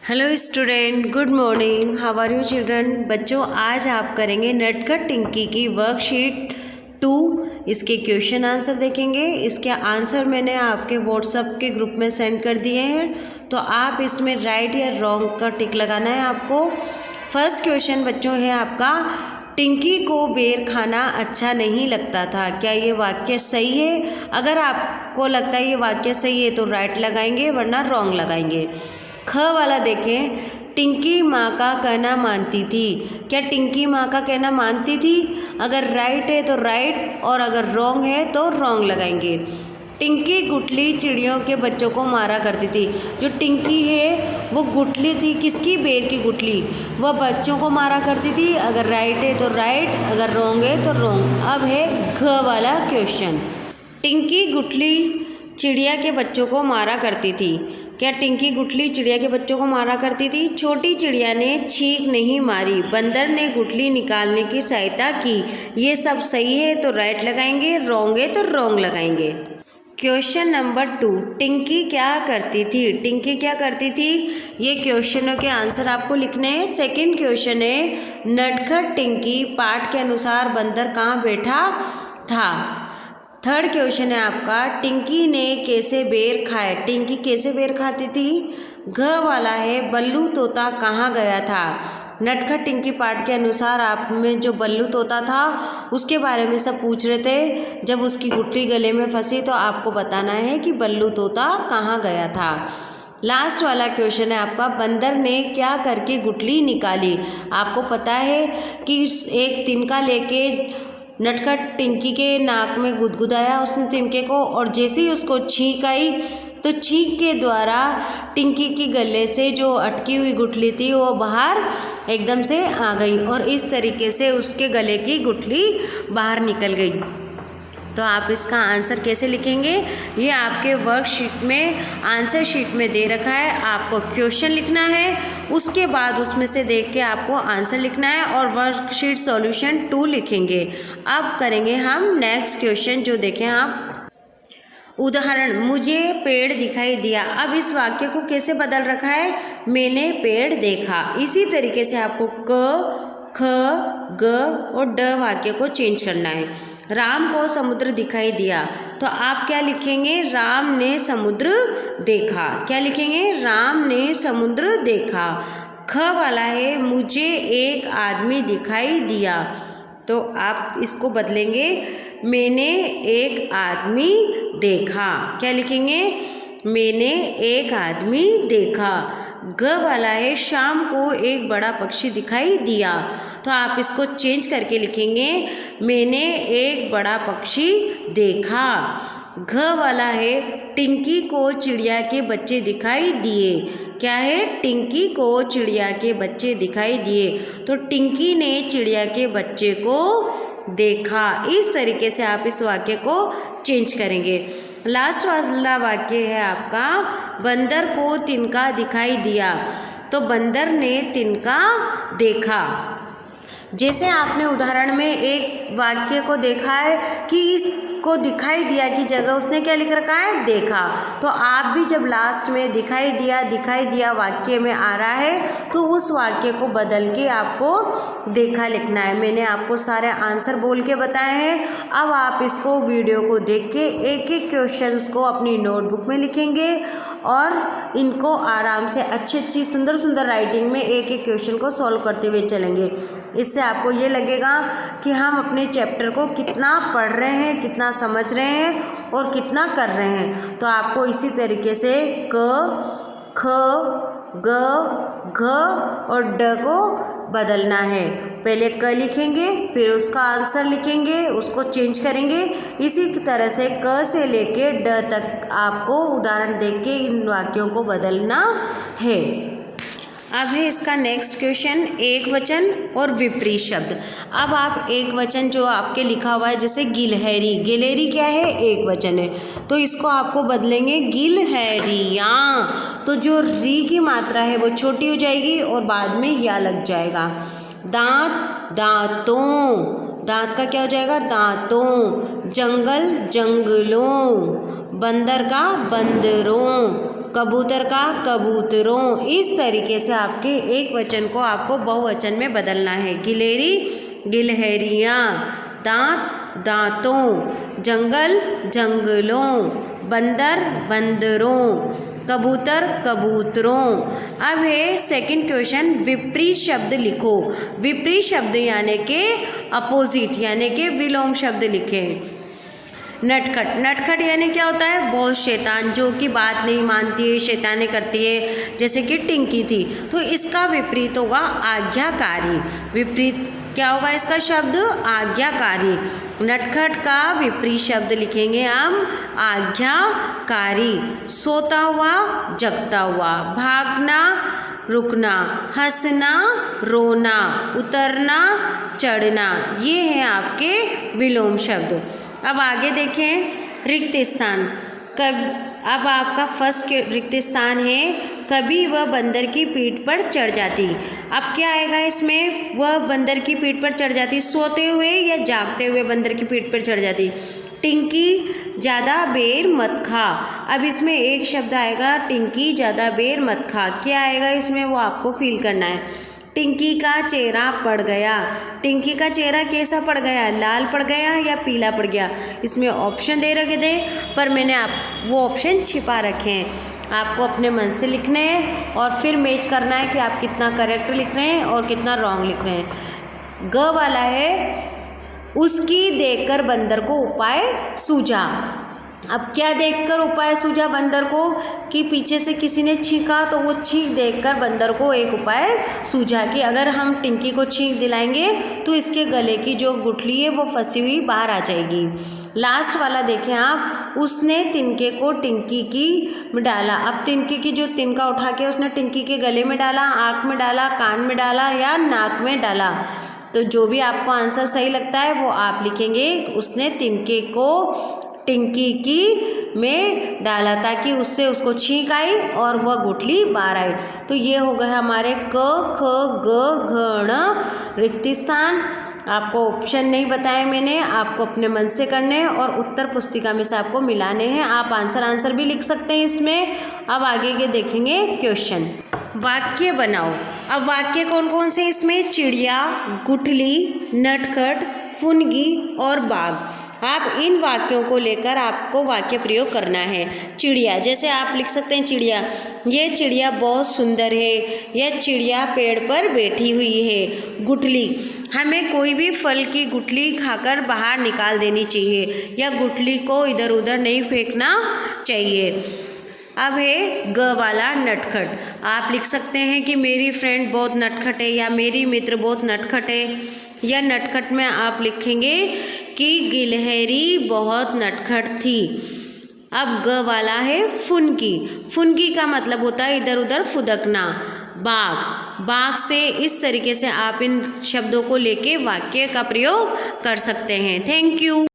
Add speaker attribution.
Speaker 1: Hello student, good morning. How are you children. बच्चों, आज आप करेंगे नटखट टिंकी की वर्कशीट 2। इसके क्वेश्चन आंसर देखेंगे। इसके आंसर मैंने आपके व्हाट्सएप के ग्रुप में सेंड कर दिए हैं, तो आप इसमें राइट या रॉन्ग का टिक लगाना है आपको। फर्स्ट क्वेश्चन बच्चों है आपका, टिंकी को बेर खाना अच्छा नहीं लगता था। क्या ये वाक्य सही है? अगर आपको लगता है ये वाक्य सही है तो राइट लगाएंगे, वरना रॉन्ग लगाएंगे। ख वाला देखें, टिंकी माँ का कहना मानती थी। क्या टिंकी माँ का कहना मानती थी? अगर राइट है तो राइट, और अगर रॉन्ग है तो रॉन्ग लगाएंगे। टिंकी गुठली चिड़ियों के बच्चों को मारा करती थी। जो टिंकी है वो गुठली थी, किसकी? बेर की गुठली। वह बच्चों को मारा करती थी। अगर राइट है तो राइट, अगर रॉन्ग है तो रॉन्ग। अब है घ वाला क्वेश्चन, टिंकी गुठली चिड़िया के बच्चों को मारा करती थी। क्या टिंकी गुठली चिड़िया के बच्चों को मारा करती थी? छोटी चिड़िया ने छींक नहीं मारी, बंदर ने गुठली निकालने की सहायता की। ये सब सही है तो राइट लगाएंगे, रॉन्ग है तो रॉन्ग लगाएंगे। क्वेश्चन नंबर 2, टिंकी क्या करती थी? टिंकी क्या करती थी? ये क्वेश्चनों के आंसर आपको लिखने हैं। सेकंड क्वेश्चन है, नटखट टिंकी पाठ के अनुसार बंदर कहाँ बैठा था। थर्ड क्वेश्चन है आपका, टिंकी ने कैसे बेर खाए? टिंकी कैसे बेर खाती थी? घ वाला है, बल्लू तोता कहाँ गया था। नटखट टिंकी पाठ के अनुसार आप में जो बल्लू तोता था उसके बारे में सब पूछ रहे थे। जब उसकी गुठली गले में फंसी तो आपको बताना है कि बल्लू तोता कहाँ गया था। लास्ट वाला क्वेश्चन है आपका, बंदर ने क्या करके गुठली निकाली। आपको पता है कि एक तिनका लेके नटखट टिंकी के नाक में गुदगुदाया उसने तिनके को, और जैसे ही उसको छींक आई तो छींक के द्वारा टिंकी की गले से जो अटकी हुई गुठली थी वो बाहर एकदम से आ गई, और इस तरीके से उसके गले की गुठली बाहर निकल गई। तो आप इसका आंसर कैसे लिखेंगे? ये आपके वर्कशीट में आंसर शीट में दे रखा है। आपको क्वेश्चन लिखना है, उसके बाद उसमें से देख के आपको आंसर लिखना है, और वर्कशीट सॉल्यूशन 2 लिखेंगे। अब करेंगे हम नेक्स्ट क्वेश्चन, जो देखें आप। उदाहरण, मुझे पेड़ दिखाई दिया। अब इस वाक्य को कैसे बदल रखा है? मैंने पेड़ देखा। इसी तरीके से आपको क, ख, ग और ड वाक्य को चेंज करना है। राम को समुद्र दिखाई दिया, तो आप क्या लिखेंगे? राम ने समुद्र देखा। क्या लिखेंगे? राम ने समुद्र देखा। ख वाला है, मुझे एक आदमी दिखाई दिया, तो आप इसको बदलेंगे, मैंने एक आदमी देखा। क्या लिखेंगे? मैंने एक आदमी देखा। ग वाला है, शाम को एक बड़ा पक्षी दिखाई दिया, तो आप इसको चेंज करके लिखेंगे, मैंने एक बड़ा पक्षी देखा। घ वाला है, टिंकी को चिड़िया के बच्चे दिखाई दिए। क्या है? टिंकी को चिड़िया के बच्चे दिखाई दिए, तो टिंकी ने चिड़िया के बच्चे को देखा। इस तरीके से आप इस वाक्य को चेंज करेंगे। लास्ट वाला वाक्य है आपका, बंदर को तिनका दिखाई दिया, तो बंदर ने तिनका देखा। जैसे आपने उदाहरण में एक वाक्य को देखा है कि इसको दिखाई दिया की जगह उसने क्या लिख रखा है? देखा। तो आप भी जब लास्ट में दिखाई दिया वाक्य में आ रहा है तो उस वाक्य को बदल के आपको देखा लिखना है। मैंने आपको सारे आंसर बोल के बताए हैं। अब आप इसको वीडियो को देख के एक एक क्वेश्चंस को अपनी नोटबुक में लिखेंगे, और इनको आराम से अच्छी सुंदर सुंदर राइटिंग में एक एक क्वेश्चन को सॉल्व करते हुए चलेंगे। इससे आपको ये लगेगा कि हम अपने चैप्टर को कितना पढ़ रहे हैं, कितना समझ रहे हैं और कितना कर रहे हैं। तो आपको इसी तरीके से क, ख, ग, घ और ड को बदलना है। पहले क लिखेंगे, फिर उसका आंसर लिखेंगे, उसको चेंज करेंगे। इसी तरह से क से लेके ड तक आपको उदाहरण देख के इन वाक्यों को बदलना है। अब है इसका नेक्स्ट क्वेश्चन, एक वचन और विपरीत शब्द। अब आप एक वचन जो आपके लिखा हुआ है, जैसे गिलहरी, गिलहरी क्या है? एक वचन है, तो इसको आपको बदलेंगे गिलहरियाँ। तो जो री की मात्रा है वो छोटी हो जाएगी और बाद में या लग जाएगा। दांत, दांतों, दांत का क्या हो जाएगा? दांतों। जंगल, जंगलों। बंदर का बंदरों। कबूतर का कबूतरों। इस तरीके से आपके एक वचन को आपको बहुवचन में बदलना है। गिलहरी गिलहरियाँ, दांत दांतों, जंगल जंगलों, बंदर बंदरों, कबूतर कबूतरों। अब है सेकंड क्वेश्चन, विपरीत शब्द लिखो। विपरीत शब्द यानी कि अपोजिट यानी कि विलोम शब्द लिखें। नटखट, नटखट यानी क्या होता है? बहुत शैतान, जो कि बात नहीं मानती है, शैतानी करती है, जैसे कि टिंकी थी। तो इसका विपरीत होगा आज्ञाकारी। विपरीत क्या होगा इसका शब्द? आज्ञाकारी। नटखट का विपरीत शब्द लिखेंगे हम आज्ञाकारी। सोता हुआ जगता हुआ, भागना रुकना, हंसना रोना, उतरना चढ़ना, ये हैं आपके विलोम शब्द। अब आगे देखें, रिक्त स्थान। अब आपका फर्स्ट रिक्त स्थान है, कभी वह बंदर की पीठ पर चढ़ जाती। अब क्या आएगा इसमें? वह बंदर की पीठ पर चढ़ जाती, सोते हुए या जागते हुए बंदर की पीठ पर चढ़ जाती। टिंकी ज़्यादा बेर मत खा। अब इसमें एक शब्द आएगा, टिंकी ज़्यादा बेर मत खा। क्या आएगा इसमें वो आपको फील करना है। टिंकी का चेहरा पड़ गया। टिंकी का चेहरा कैसा पड़ गया? लाल पड़ गया या पीला पड़ गया? इसमें ऑप्शन दे रखे थे, पर मैंने आप वो ऑप्शन छिपा रखे हैं। आपको अपने मन से लिखने हैं और फिर मैच करना है कि आप कितना करेक्ट लिख रहे हैं और कितना रॉन्ग लिख रहे हैं। ग वाला है, उसकी देखकर बंदर को उपाय सूझा। अब क्या देखकर उपाय सूझा बंदर को? कि पीछे से किसी ने छींका, तो वो छींक देखकर बंदर को एक उपाय सूझा कि अगर हम टिंकी को छींक दिलाएंगे तो इसके गले की जो गुठली है वो फंसी हुई बाहर आ जाएगी। लास्ट वाला देखें आप, उसने तिनके को टिंकी की में डाला। अब तिनके की जो तिनका उठा के उसने टिंकी के गले में डाला, आँख में डाला, कान में डाला या नाक में डाला। तो जो भी आपको आंसर सही लगता है वो आप लिखेंगे। उसने तिनके को टिंकी की में डाला ताकि उससे उसको छींक आई और वह गुठली बाहर आई। तो ये हो गए हमारे क ख ग घ ण रिक्त स्थान। आपको ऑप्शन नहीं बताए मैंने, आपको अपने मन से करने हैं और उत्तर पुस्तिका में से आपको मिलाने हैं। आप आंसर भी लिख सकते हैं इसमें। अब आगे के देखेंगे क्वेश्चन। वाक्य बनाओ। अब वाक्य कौन कौन से इसमें? चिड़िया, गुठली, नटखट, फुनगी और बाघ। आप इन वाक्यों को लेकर आपको वाक्य प्रयोग करना है। चिड़िया, जैसे आप लिख सकते हैं चिड़िया, ये चिड़िया बहुत सुंदर है, यह चिड़िया पेड़ पर बैठी हुई है। गुठली, हमें कोई भी फल की गुठली खाकर बाहर निकाल देनी चाहिए या गुठली को इधर उधर नहीं फेंकना चाहिए। अब है ग वाला नटखट। आप लिख सकते हैं कि मेरी फ्रेंड बहुत नटखट है या मेरी मित्र बहुत नटखट है। या नटखट में आप लिखेंगे कि गिलहरी बहुत नटखट थी। अब ग वाला है फुनगी। फुनगी का मतलब होता है इधर उधर फुदकना। बाघ, बाघ से इस तरीके से आप इन शब्दों को लेके वाक्य का प्रयोग कर सकते हैं। Thank you.